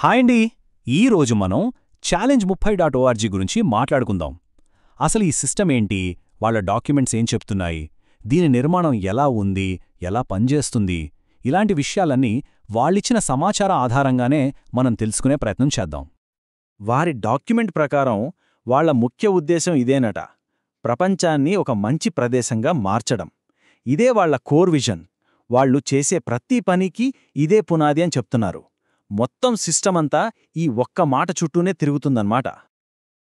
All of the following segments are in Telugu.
హాయ్ అండి. ఈరోజు మనం Challenge30.org గురించి మాట్లాడుకుందాం. అసలు ఈ సిస్టమ్ ఏంటి, వాళ్ళ డాక్యుమెంట్స్ ఏం చెప్తున్నాయి, దీని నిర్మాణం ఎలా ఉంది, ఎలా పనిచేస్తుంది, ఇలాంటి విషయాలన్నీ వాళ్ళిచ్చిన సమాచారం ఆధారంగానే మనం తెలుసుకునే ప్రయత్నం చేద్దాం. వారి డాక్యుమెంట్ ప్రకారం వాళ్ల ముఖ్య ఉద్దేశం ఇదేనట, ప్రపంచాన్ని ఒక మంచి ప్రదేశంగా మార్చడం. ఇదే వాళ్ల కోర్ విజన్. వాళ్లు చేసే ప్రతి పనికి ఇదే పునాది అని చెప్తున్నారు. మొత్తం సిస్టమ్ అంతా ఈ ఒక్క మాట చుట్టూనే తిరుగుతుందన్నమాట.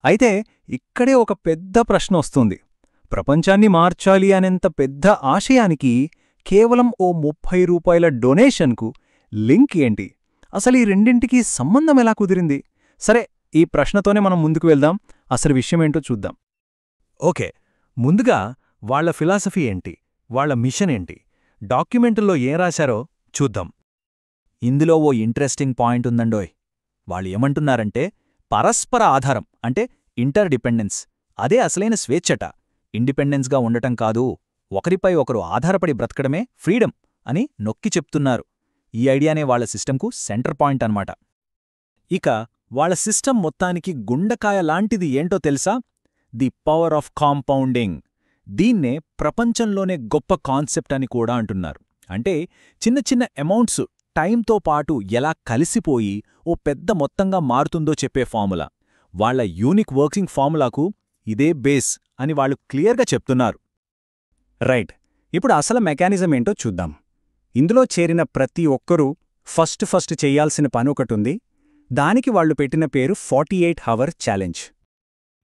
అయితే ఇక్కడే ఒక పెద్ద ప్రశ్న వస్తుంది. ప్రపంచాన్ని మార్చాలి అనేంత పెద్ద ఆశయానికి కేవలం ఓ ₹30 డొనేషన్కు లింక్ ఏంటి? అసలు ఈ రెండింటికి సంబంధం ఎలా కుదిరింది? సరే, ఈ ప్రశ్నతోనే మనం ముందుకు వెళ్దాం. అసలు విషయమేంటో చూద్దాం. ఓకే, ముందుగా వాళ్ల ఫిలాసఫీ ఏంటి, వాళ్ల మిషన్ ఏంటి, డాక్యుమెంటుల్లో ఏం రాశారో చూద్దాం. ఇందులో ఓ ఇంట్రెస్టింగ్ పాయింట్ ఉందండోయ్. వాళ్ళు ఏమంటున్నారంటే, పరస్పర ఆధారం అంటే ఇంటర్డిపెండెన్స్, అదే అసలైన స్వేచ్ఛట. ఇండిపెండెన్స్గా ఉండటం కాదు, ఒకరిపై ఒకరు ఆధారపడి బ్రతకడమే ఫ్రీడమ్ అని నొక్కి చెప్తున్నారు. ఈ ఐడియానే వాళ్ల సిస్టంకు సెంటర్ పాయింట్ అన్నమాట. ఇక వాళ్ల సిస్టమ్ మొత్తానికి గుండకాయ లాంటిది ఏంటో తెలుసా? The power of compounding. దీన్నే ప్రపంచంలోనే గొప్ప కాన్సెప్ట్ అని కూడా అంటున్నారు. అంటే చిన్న చిన్న అమౌంట్స్ టైంతో పాటు ఎలా కలిసిపోయి ఓ పెద్ద మొత్తంగా మారుతుందో చెప్పే ఫార్ములా. వాళ్ల యూనిక్ వర్కింగ్ ఫార్ములాకు ఇదే బేస్ అని వాళ్ళు క్లియర్గా చెప్తున్నారు. రైట్, ఇప్పుడు అసలు మెకానిజం ఏంటో చూద్దాం. ఇందులో చేరిన ప్రతి ఒక్కరూ ఫస్ట్ చెయ్యాల్సిన పని ఒకటుంది. దానికి వాళ్లు పెట్టిన పేరు 48 Hour ఛాలెంజ్.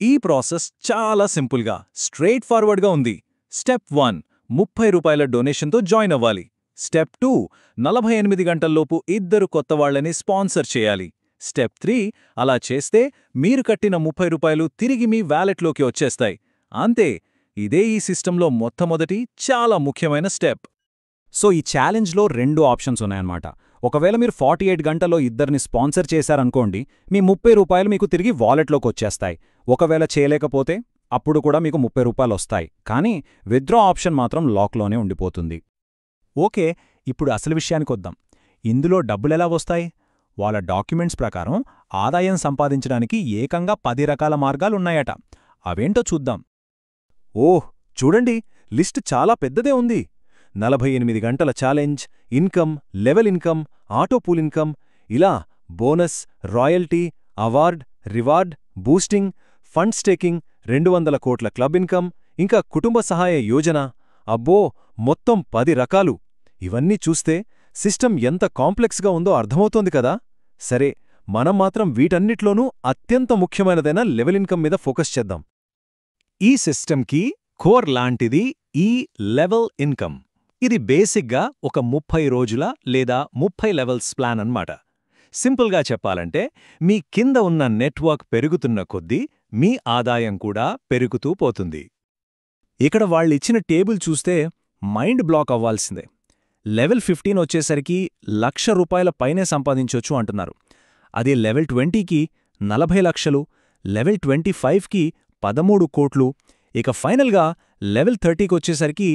ఈ ప్రాసెస్ చాలా సింపుల్గా, స్ట్రెయిట్ ఫార్వర్డ్గా ఉంది. స్టెప్ 1 ₹30 డొనేషన్తో జాయిన్ అవ్వాలి. స్టెప్ 2 48 గంటల్లోపు 2 కొత్త వాళ్లని స్పాన్సర్ చేయాలి. స్టెప్ 3 అలా చేస్తే మీరు కట్టిన ₹30 తిరిగి మీ వ్యాలెట్లోకి వచ్చేస్తాయి. అంతే, ఇదే ఈ సిస్టంలో మొట్టమొదటి చాలా ముఖ్యమైన స్టెప్. సో ఈ ఛాలెంజ్లో 2 ఆప్షన్స్ ఉన్నాయన్నమాట. ఒకవేళ మీరు 48 గంటల్లో 2ని స్పాన్సర్ చేశారనుకోండి, మీ ₹30 మీకు తిరిగి వాలెట్లోకి వచ్చేస్తాయి. ఒకవేళ చేయలేకపోతే అప్పుడు కూడా మీకు ₹30 వస్తాయి. కానీ విత్డ్రా ఆప్షన్ మాత్రం లాక్లోనే ఉండిపోతుంది. ఓకే, ఇప్పుడు అసలు విషయానికొద్దాం. ఇందులో డబ్బులెలా వస్తాయి? వాళ్ళ డాక్యుమెంట్స్ ప్రకారం ఆదాయం సంపాదించడానికి ఏకంగా 10 రకాల మార్గాలున్నాయట. అవేంటో చూద్దాం. ఓహ్, చూడండి, లిస్ట్ చాలా పెద్దదే ఉంది. 48 గంటల challenge, income, level income, auto pool income, ఇలా bonus, royalty, award, reward, boosting, fund staking, 200 కోట్ల క్లబ్ ఇన్కమ్, ఇంకా కుటుంబ సహాయ యోజన. అబ్బో, మొత్తం 10 రకాలు. ఇవన్నీ చూస్తే సిస్టమ్ ఎంత కాంప్లెక్స్గా ఉందో అర్థమవుతోంది కదా. సరే, మనం మాత్రం వీటన్నిట్లోనూ అత్యంత ముఖ్యమైనదైన లెవెల్ ఇన్కమ్ మీద ఫోకస్ చేద్దాం. ఈ సిస్టమ్కి కోర్ లాంటిది ఈ లెవెల్ ఇన్కమ్. ఇది బేసిక్గా ఒక 30 రోజుల లేదా 30 లెవెల్స్ ప్లాన్ అన్నమాట. సింపుల్గా చెప్పాలంటే, మీ కింద ఉన్న నెట్వర్క్ పెరుగుతున్న కొద్దీ మీ ఆదాయం కూడా పెరుగుతూ పోతుంది. ఇక్కడ వాళ్ళిచ్చిన టేబుల్ చూస్తే మైండ్ బ్లాక్ అవ్వాల్సిందే. లెవెల్ 15 వచ్చేసరికి ₹1,00,000 పైనే సంపాదించొచ్చు అంటున్నారు. అదే లెవెల్ 20కి 40 లక్షలు, లెవెల్ 25కి 13 కోట్లు, ఇక ఫైనల్గా లెవెల్ 30కి వచ్చేసరికి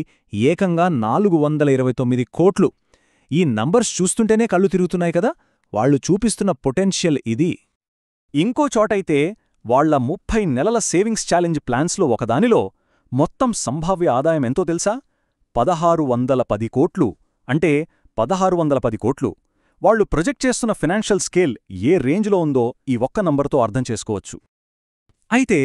ఏకంగా 429 కోట్లు. ఈ నంబర్స్ చూస్తుంటేనే కళ్ళు తిరుగుతున్నాయి కదా. వాళ్లు చూపిస్తున్న పొటెన్షియల్ ఇది. ఇంకో చోటైతే వాళ్ల 30 నెలల సేవింగ్స్ ఛాలెంజ్ ప్లాన్స్లో ఒకదానిలో మొత్తం సంభావ్య ఆదాయం ఎంతో తెలుసా? 1610 కోట్లు. అంటే 1610 కోట్లు. వాళ్లు ప్రొజెక్ట్ చేస్తున్న ఫినాన్షియల్ స్కేల్ ఏ రేంజ్లో ఉందో ఈ ఒక్క నంబర్తో అర్థం చేసుకోవచ్చు. అయితే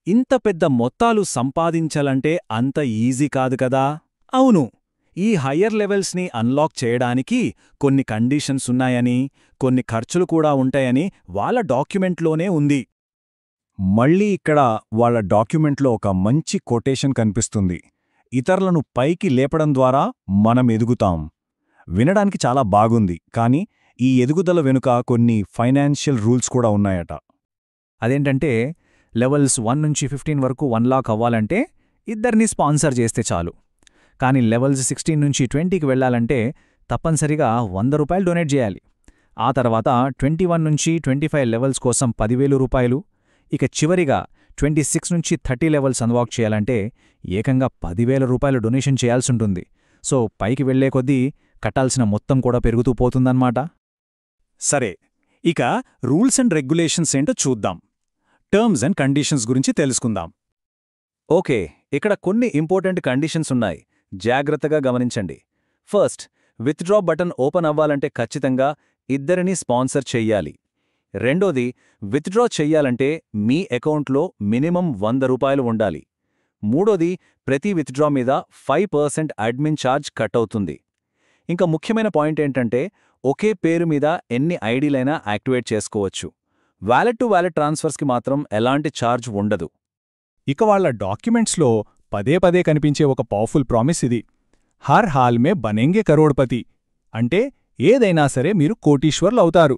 ఇంత పెద్ద మొత్తాలు సంపాదించాలంటే అంత ఈజీ కాదు కదా. అవును, ఈ హయ్యర్ లెవెల్స్ని అన్లాక్ చేయడానికి కొన్ని కండిషన్స్ ఉన్నాయని, కొన్ని ఖర్చులు కూడా ఉంటాయని వాళ్ళ డాక్యుమెంట్లోనే ఉంది. మళ్ళీ ఇక్కడ వాళ్ళ డాక్యుమెంట్లో ఒక మంచి కొటేషన్ కనిపిస్తుంది. ఇతరులను పైకి లేపడం ద్వారా మనం ఎదుగుతాం. వినడానికి చాలా బాగుంది, కానీ ఈ ఎదుగుదల వెనుక కొన్ని ఫైనాన్షియల్ రూల్స్ కూడా ఉన్నాయట. అదేంటంటే, లెవెల్స్ 1 నుంచి 15 వరకు అన్లాక్ అవ్వాలంటే 2ని స్పాన్సర్ చేస్తే చాలు. కానీ లెవెల్స్ 16 నుంచి 20కి వెళ్లాలంటే తప్పనిసరిగా ₹100 డొనేట్ చేయాలి. ఆ తర్వాత 21 నుంచి 25 లెవెల్స్ కోసం ₹10,000. ఇక చివరిగా 26 నుంచి 30 లెవెల్స్ అన్లాక్ చేయాలంటే ఏకంగా ₹10,000 డొనేషన్ చేయాల్సుంటుంది. సో పైకి వెళ్లే కొద్దీ కట్టాల్సిన మొత్తం కూడా పెరుగుతూ పోతుందన్నమాట. సరే, ఇక రూల్స్ అండ్ రెగ్యులేషన్స్ ఏంటో చూద్దాం. టర్మ్స్ అండ్ కండిషన్స్ గురించి తెలుసుకుందాం. ఓకే, ఇక్కడ కొన్ని ఇంపార్టెంట్ కండిషన్స్ ఉన్నాయి. జాగ్రత్తగా గమనించండి. ఫస్ట్, విత్డ్రా బటన్ ఓపెన్ అవ్వాలంటే ఖచ్చితంగా ఇద్దరినీ స్పాన్సర్ చెయ్యాలి. రెండోది, విత్డ్రా చెయ్యాలంటే మీ అకౌంట్లో మినిమం ₹100 ఉండాలి. మూడోది, ప్రతి విత్డ్రా మీద 5% అడ్మిన్ ఛార్జ్ కట్ అవుతుంది. ఇంకా ముఖ్యమైన పాయింట్ ఏంటంటే, ఒకే పేరు మీద ఎన్ని ఐడీలైనా యాక్టివేట్ చేసుకోవచ్చు. వాలెట్ టు వాలెట్ ట్రాన్స్ఫర్స్కి మాత్రం ఎలాంటి ఛార్జ్ ఉండదు. ఇక వాళ్ళ డాక్యుమెంట్స్లో పదే పదే కనిపించే ఒక పవర్ఫుల్ ప్రామిస్ ఇది. హర్ హాల్ మే బనేంగే కరోడ్పతి, అంటే ఏదైనా సరే మీరు కోటీశ్వర్లు అవుతారు.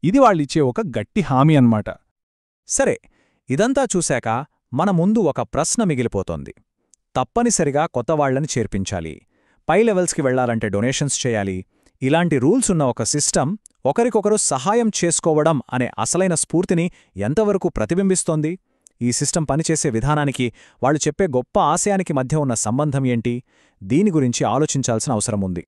ఇది వాళ్ళిచ్చే ఒక గట్టి హామీ అన్నమాట. సరే, ఇదంతా చూశాక మన ముందు ఒక ప్రశ్న మిగిలిపోతోంది. తప్పనిసరిగా కొత్తవాళ్లని చేర్పించాలి, పై లెవెల్స్కి వెళ్లాలంటే డొనేషన్స్ చేయాలి. ఇలాంటి రూల్స్ ఉన్న ఒక సిస్టమ్ ఒకరికొకరు సహాయం చేసుకోవడం అనే అసలైన స్ఫూర్తిని ఎంతవరకు ప్రతిబింబిస్తోంది? ఈ సిస్టమ్ పనిచేసే విధానానికి వాళ్ళు చెప్పే గొప్ప ఆశయానికి మధ్య ఉన్న సంబంధం ఏంటి? దీని గురించి ఆలోచించాల్సిన అవసరముంది.